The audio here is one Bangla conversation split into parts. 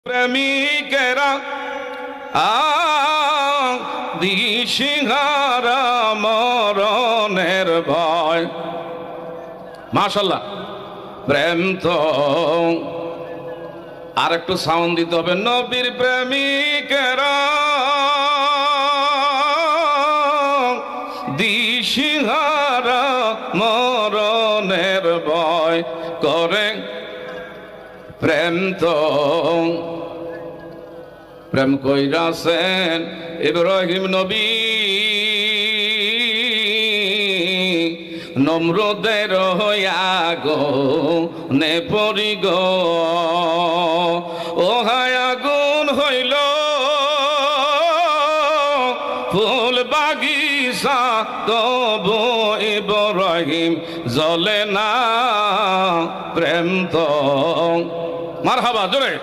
প্রেমিকেরা দিশিহারা মরণের ভয়। মাশাআল্লাহ, প্রেম তো আর একটু সাউন্ড দিতে হবে। নবীর প্রেমিকেরা দিশিহারা মরণের ভয় করে। প্রেম তো প্রেম কইরাছেন ইব্রাহিম নবী নমরুদের আগুনে পড়ি গো। ও হায় আগুন হইল ফুল বাগিচা, তবু ইব্রাহিম জ্বলে না। প্রেম তো মারহাবা জোরে।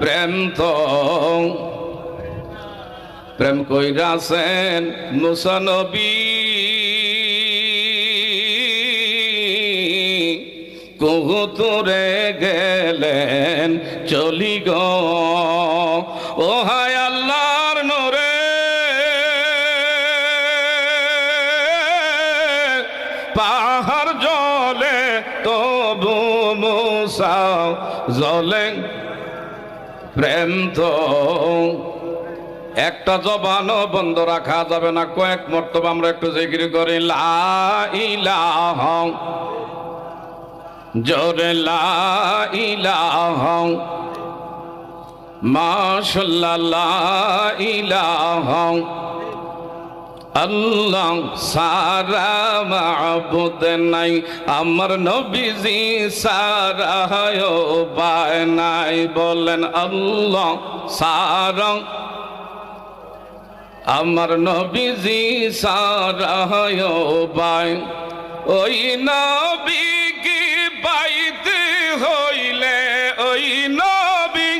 প্রেম তো প্রেম কইরাছেন মুসা নবী কহুতুরে গেলেন চলি গো। ও হায় আল্লাহর নূরে পাহাড় জ্বলে, তবু মুসা জ্বলে। প্রেম তো একটা জবানও বন্ধ রাখা যাবে না। কয়েক মর্তবা আমরা একটু জিকির করি লা ইলাহা, জোরে লা ইলাহা মাশাআল্লাহ, লা ইলাহা আল্লাহ সারা মাবুদ নাই, আমার নবীজি সারা উপায় নাই। বলেন আল্লাহ সারা, আমার নবীজি সারা উপায়। ওই নবীকে পাইতে হইলে ওই নবী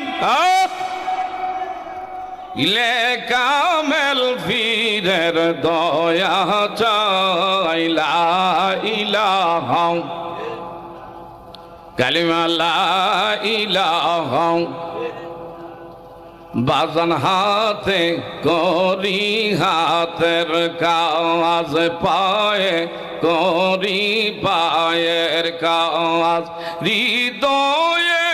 ইলে কামেল ফিরের দয়া চাই। লা ইলাহা কালিমা লা ইলাহা বাজান হাতে করি হাতের কাজ, পায়ে করি পায়ের কাজ, হৃদয়ে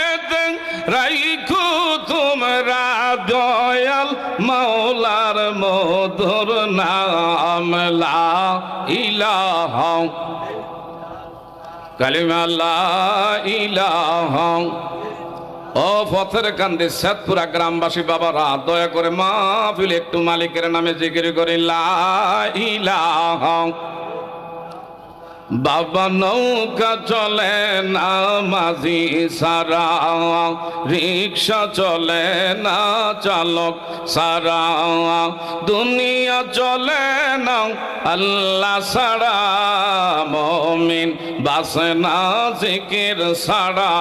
রাইখু তোমরা দয়াল মাওলার মধুর নাম। লা ইলাহা কালিমা লা ইলাহা। ও পথের কান্দে সাতপুরা গ্রামবাসী বাবারা, দয়া করে মাহফিল একটু মালিকের নামে জিকির করে লা ইলাহা। বাবা নৌকা চলে না মাঝি সারা, রিক্সা চলে না চালক সারা, দুনিয়া চলে না আল্লাহ সারা, মুমিন বাসে না জিকির সারা।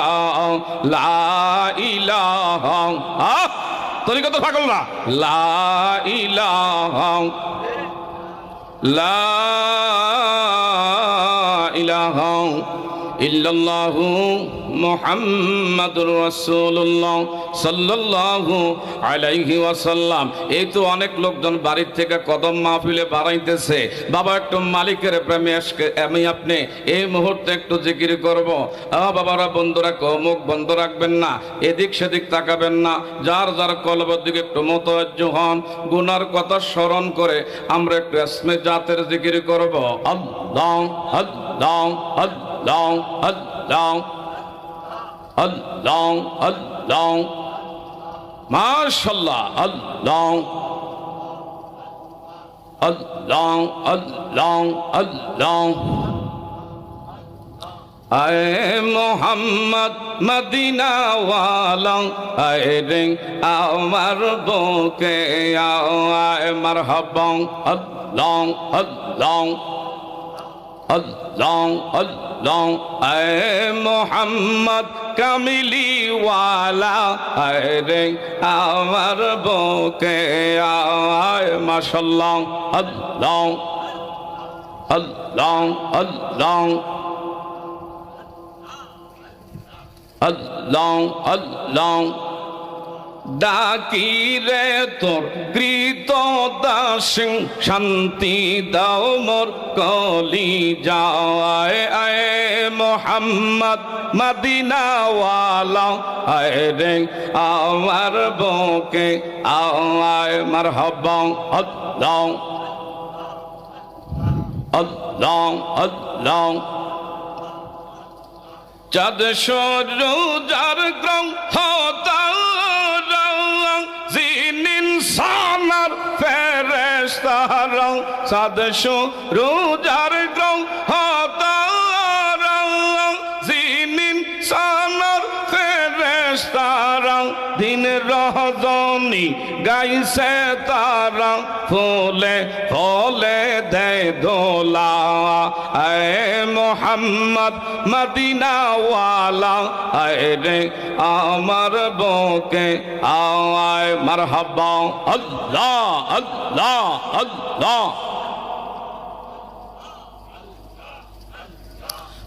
লা ইলাহা তরিকা তো পাগল না। লা ইলাহা লা ইলাহা ইল্লাল্লাহু মুহাম্মাদুর রাসূলুল্লাহ সাল্লাল্লাহু আলাইহি ওয়াসাল্লাম। এই তো অনেক লোকজন বাড়ির থেকে কদম মাহফিলে বাড়াইতেছে। বাবা একটু মালিকের প্রেমে আমি আপনি এই মুহূর্তে একটু জিকির করব। বাবারা বন্ধুরা মুখ বন্ধ রাখবেন না, এদিক সেদিক তাকাবেন না, যার যার কলবের দিকে একটু মুতাওয়াজ্জু হন। গুনার কথা স্মরণ করে আমরা একটু ইসমে জাতের জিকির করব। আল্লাহ আল্লাহ আল্লাহ আল্লাহ আল্লাহ আল্লাহ মাশাআল্লাহ, আল্লাহ আল্লাহ আল্লাহ আল্লাহ। আয়ে মোহাম্মদ মদিনা ওয়ালা, আয়ে রে আমার বুকে আয় মারহাবা। আল্লাহ আল্লাহ আল্লাহ আল্লাহ। আয়ে মোহাম্মদ কামিলি ওয়ালা, আয়ে রে আমার বুকে আয় মাশাআল্লাহ। আল্লাহ আল্লাহ আল্লাহ আল্লাহ আল্লাহ ডাকি রে তোর কৃত দাস শান্তি দাও মোর কলি যায় আয় মোহাম্মদ মদিনাওয়ালা আয় রে আমার বুকে আয় মারহাবা আল্লাহ আল্লাহ আল্লাহ চাঁদ সূর্য যার গ্রহ তারা জিন ইনসানার ফেরেশতারা চাঁদ সূর্য যার গ্রহ তারা জিন ইনসানার ফেরেশতারা দিন রজনী গাইছে তারা ফুলে ফলে দেয় দোলা আয় মোহাম্মদ মদিনাওয়ালা আয় রে আমার বুকে আয় মারহাবা আল্লাহ আল্লাহ আল্লাহ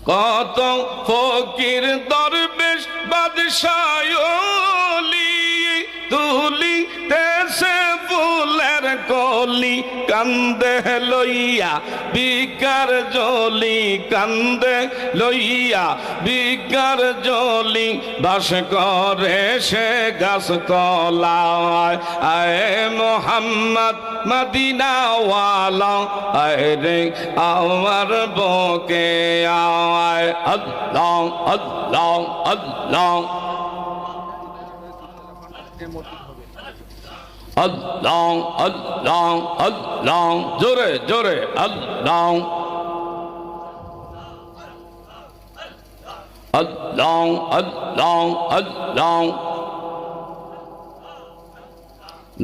কত ফকির দরবেশ বাদশাহ তুলি দেশে ফুলের কলি কান্দে লইয়া বিকার জলি কান্দে লইয়া বিকার জলি বাস করে সে গাছ তলায় আয় মোহাম্মদ মদিনাওয়ালা আয় রে আমার বুকে আয় আল্লাহ আল্লাহ আল্লাহ আল্লাহ আল্লাহ আল্লাহ জোরে জোরে আল্লাহ আল্লাহ আল্লাহ আল্লাহ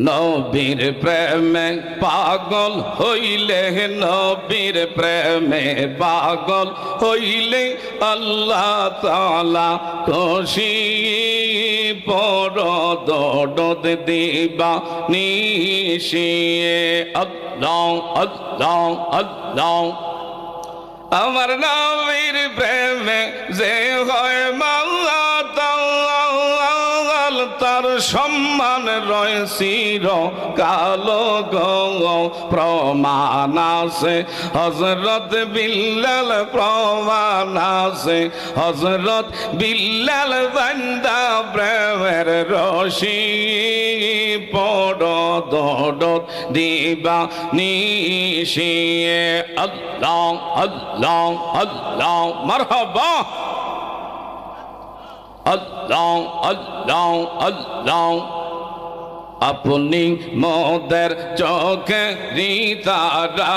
নবীর প্রেমে পাগল হইলে নবীর প্রেমে পাগল হইলে আল্লাহ তাআলা খুশি পরদ দদ দিবা নিশিয়ে আল্লাহ আল্লাহ আল্লাহ আমার নবীর প্রেমে যে হয় মাওলাতাল তার সম্মান রয় চির কালো গো প্রমাণ আছে হযরত বিল্লাল প্রমাণ আছে হযরত বিল্লাল বান্দা প্রেমের রশি পড় দৌড় দিবা নিশিয়ে আল্লাহ আল্লাহ আল্লাহ মারহাবা আল্লাহ আল্লাহ আল্লাহ আপনি মোদের চোখে রিতারা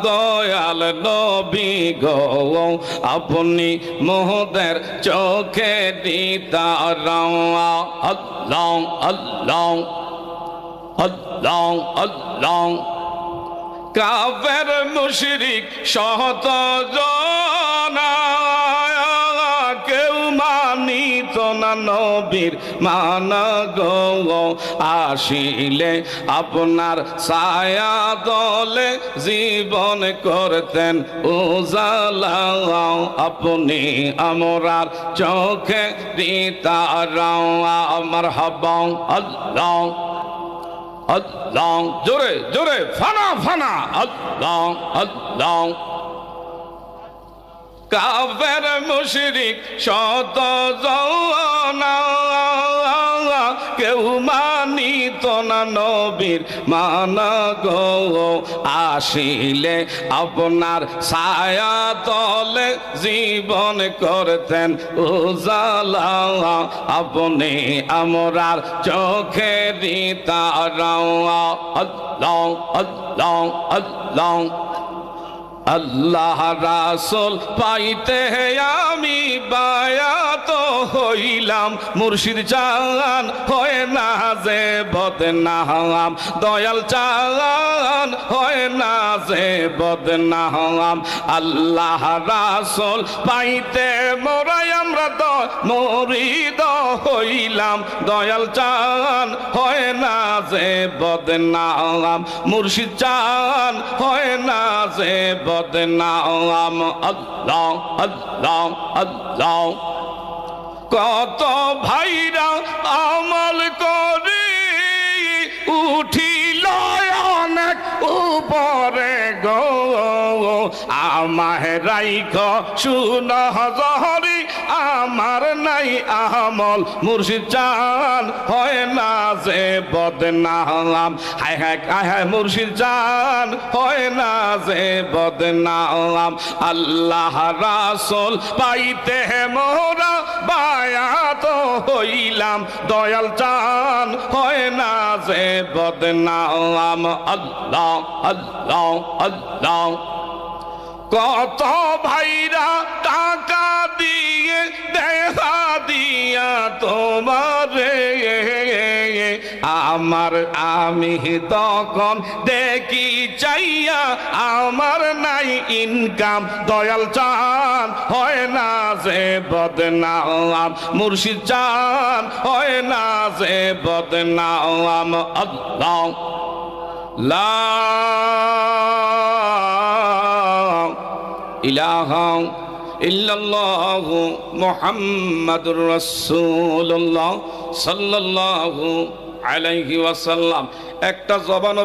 দয়াল নবী গো আপনি মোদের চোখে রিতারা আল্লাহ আল্লাহ আল্লাহ আল্লাহ কাফের মুশরিক শত জনা কেউ মানিত না নবীর মানা গো আসিলে আপনার ছায়া দলে জীবন করতেন উজালা আপনি আমরার চোখে দিতারা মারহাবা আল্লাহ আল্লাহ জোরে জোরে ফানা ফানা আল্লাহ আল্লাহ কাফের মুশরিক শত জনা কেউ মানিত না নবীর মানা গো আসিলে আপনার ছায়া তলে জীবন করতেন উজালা আপনি আমরার চোখে দিতারা আল্লাহ আল্লাহ আল্লাহ আল্লাহ রাসূল পাইতে আমি বায়াত হইলাম মুর্শিদ চান হয় না যে বদনাম দয়াল চান হয় না যে বদনাম আল্লাহ রাসূল পাইতে মোরাই আমরা তো মুরিদ হইলাম দয়াল চান হয় না যে বদনাম মুর্শিদ চান হয় না যে বদনাম আল্লাহ আল্লাহ আল্লাহ কত ভাইরা আমল করে আমাহে রাইখ শুন জহরি আমার নাই আমল মুর্শিদ চান হয় না যে বদনাম হায় হায় হায় হায় মুর্শিদ চান হয় না যে বদনাম আল্লাহ রাসূল পাইতে মোরা বায়াত হইলাম দয়াল চান হয় না যে বদনাম আল্লাহ আল্লাহ আল্লাহ কত ভাইরা টাকা দিয়ে দেখা দিয়া তোমারে আমার আমি তখন দেখি চাইয়া আমার নাই ইনকাম দয়াল চান হয় না যে বদনাম মুর্শিদ চান হয় না যে বদনাম আল্লাহ লা ইলাহা ইল্লাল্লাহু মুহাম্মাদুর রাসূলুল্লাহ সাল্লাল্লাহু আলাইহি ওয়াসাল্লাম। একটা জবান